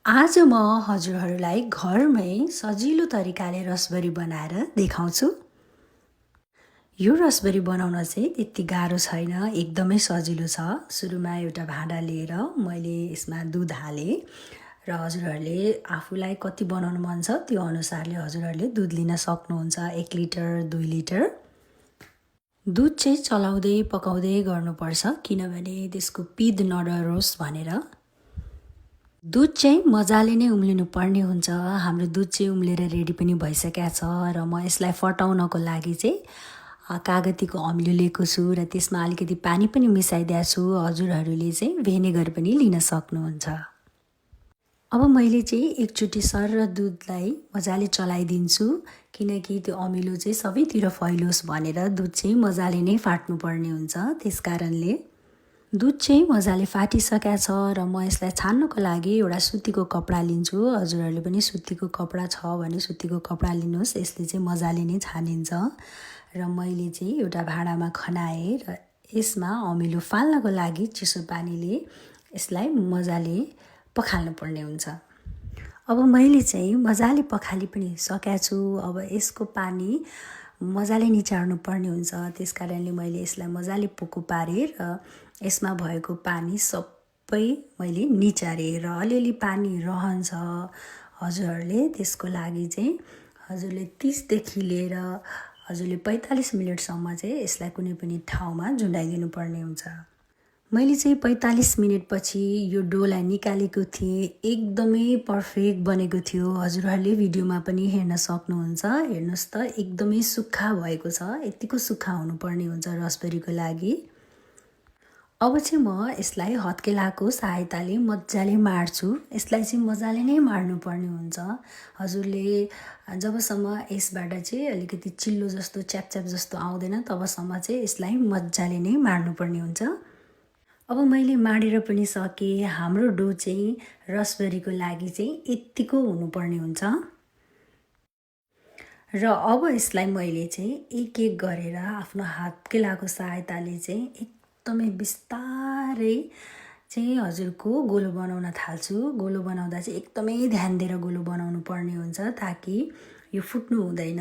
आज म हजुरहरूलाई घरमै सजिलो तरिकाले रसबरी बनाएर देखाउँछु। यो रसबरी बनाउन चाहिँ त्यति गाह्रो छैन, एकदमै सजिलो छ। सुरुमा एउटा भाँडा लिएर मैले यसमा दुध हालेँ र हजुरहरूले आफूलाई कति बनाउन मन छ त्यो अनुसारले हजुरहरूले दुध लिन सक्नुहुन्छ। 1 लिटर 2 लिटर दुध चाहिँ चलाउँदै पकाउँदै गर्नुपर्छ, किनभने त्यसको पिद नडरोस् भनेर। दुध चाहिँ मजाले नै उम्लिनु पर्ने हुन्छ। हाम्रो दुध चाहिँ उम्लेर रेडी पनि भइसकेको छ र म यसलाई फटाउनको लागि चाहिँ कागतीको अमिलो लिएको छु र त्यसमा अलिकति पानी पनि मिसाइदिएको छु। हजुरहरूले चाहिँ भेनेगर पनि लिन सक्नुहुन्छ। अब मैले चाहिँ एकचोटि सर दुधलाई मजाले चलाइदिन्छु, किनकि त्यो अमिलो चाहिँ सबैतिर फैलोस् भनेर दुध चाहिँ मजाले नै फाट्नुपर्ने हुन्छ। त्यसकारणले दुध चाहिँ मजाले फाटिसकेको छ र म यसलाई छान्नको लागि एउटा सुतीको कपडा लिन्छु। हजुरहरूले पनि सुतीको कपडा छ भने सुतीको कपडा लिनुहोस्, यसले चाहिँ मजाले नै छानिन्छ। र मैले चाहिँ एउटा भाँडामा खनाएँ र यसमा अमिलो फाल्नको लागि चिसो पानीले यसलाई मजाले पखाल्नु पर्ने हुन्छ। अब मैले चाहिँ मजाले पखाली पनि सकेको छु। अब यसको पानी मजाले निचार्नु पर्ने हुन्छ, त्यसकारणले मैले यसलाई मजाले पोको पारेँ र यसमा भएको पानी सबै मैले निचारेँ र अलिअलि पानी रहन्छ। हजुरहरूले त्यसको लागि चाहिँ हजुरले 30 देखि लिएर हजुरले 45 मिनेटसम्म चाहिँ यसलाई कुनै पनि ठाउँमा झुन्डाइदिनु पर्ने हुन्छ। मैले चाहिँ 45 मिनेटपछि यो डोलाई निकालेको थिएँ। एकदमै पर्फेक्ट बनेको थियो। हजुरहरूले भिडियोमा पनि हेर्न सक्नुहुन्छ। हेर्नुहोस् त, एकदमै सुक्खा भएको छ। यतिको सुक्खा हुनुपर्ने हुन्छ रसबरीको लागि। अब चाहिँ म यसलाई हत्केलाको सहायताले मजाले मार्छु। यसलाई चाहिँ मजाले नै मार्नुपर्ने हुन्छ। हजुरले जबसम्म यसबाट चाहिँ अलिकति चिल्लो जस्तो च्यापच्याप जस्तो आउँदैन तबसम्म चाहिँ यसलाई मजाले नै मार्नुपर्ने हुन्छ। अब मैले माडेर पनि सकेँ। हाम्रो डो चाहिँ रसबरीको लागि चाहिँ यतिको हुनुपर्ने हुन्छ। र अब यसलाई मैले चाहिँ एक एक गरेर आफ्नो हत्केलाको सहायताले चाहिँ एकदमै बिस्तारै चाहिँ हजुरको गोलो बनाउन थाल्छु। गोलो बनाउँदा चाहिँ एकदमै ध्यान दिएर गोलो बनाउनु पर्ने हुन्छ, ताकि यो फुट्नु हुँदैन।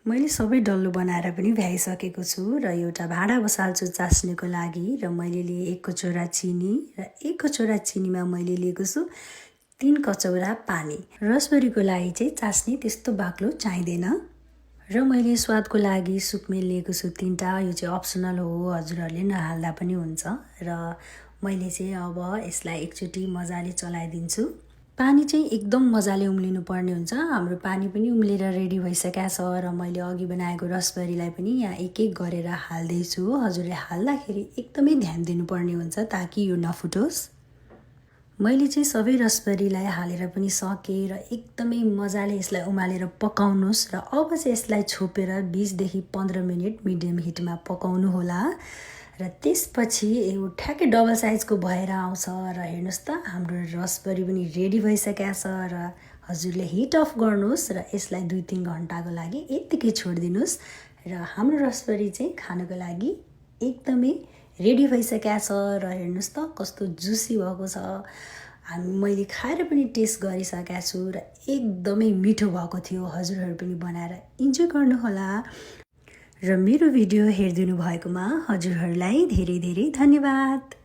मैले सबै डल्लो बनाएर पनि भ्याइसकेको छु र एउटा भाँडा बसाल्छु चास्नीको लागि र मैले लिए 1 कचौरा चिनी र 1 कचौरा चिनीमा मैले लिएको छु 3 कचौरा पानी। रसबरीको लागि चाहिँ चास्नी त्यस्तो बाक्लो चाहिँदैन। र मैले स्वादको लागि सुकमेल लिएको छु 3टा। यो चाहिँ अप्सनल हो, हजुरहरूले नहाल्दा पनि हुन्छ। र मैले चाहिँ अब यसलाई एकचोटि मजाले चलाइदिन्छु। पानी चाहिँ एकदम मजाले उम्लिनु पर्ने हुन्छ। हाम्रो पानी पनि उम्लेर रेडी भइसकेको छ र मैले अघि बनाएको रसबरीलाई पनि यहाँ एक एक गरेर हाल्दैछु। हजुरले हाल्दाखेरि एकदमै ध्यान दिनुपर्ने हुन्छ ताकि यो नफुटोस्। मैले चाहिँ सबै रसबरीलाई हालेर पनि सकेँ र एकदमै मजाले यसलाई उमालेर पकाउनुहोस् र अब चाहिँ यसलाई छोपेर 20 देखि 15 मिनेट मिडियम हिटमा पकाउनु होला। र त्यसपछि यो ठ्याक्कै डबल साइजको भएर आउँछ र हेर्नुहोस् त, हाम्रो रसबरी पनि रेडी भइसकेको छ। र हजुरले हिट अफ गर्नुहोस् र यसलाई 2-3 घन्टाको लागि यत्तिकै छोडिदिनुहोस् र हाम्रो रसबरी चाहिँ खानको लागि एकदमै रेडी भइसकेको छ। र हेर्नुहोस् त कस्तो जुसी भएको छ। मैले खाएर पनि टेस्ट गरिसकेको छु र एकदमै मिठो भएको थियो। हजुरहरू पनि बनाएर इन्जोय गर्नुहोला। र मेरो भिडियो हेरिदिनु भएकोमा हजुरहरूलाई धेरै धेरै धन्यवाद।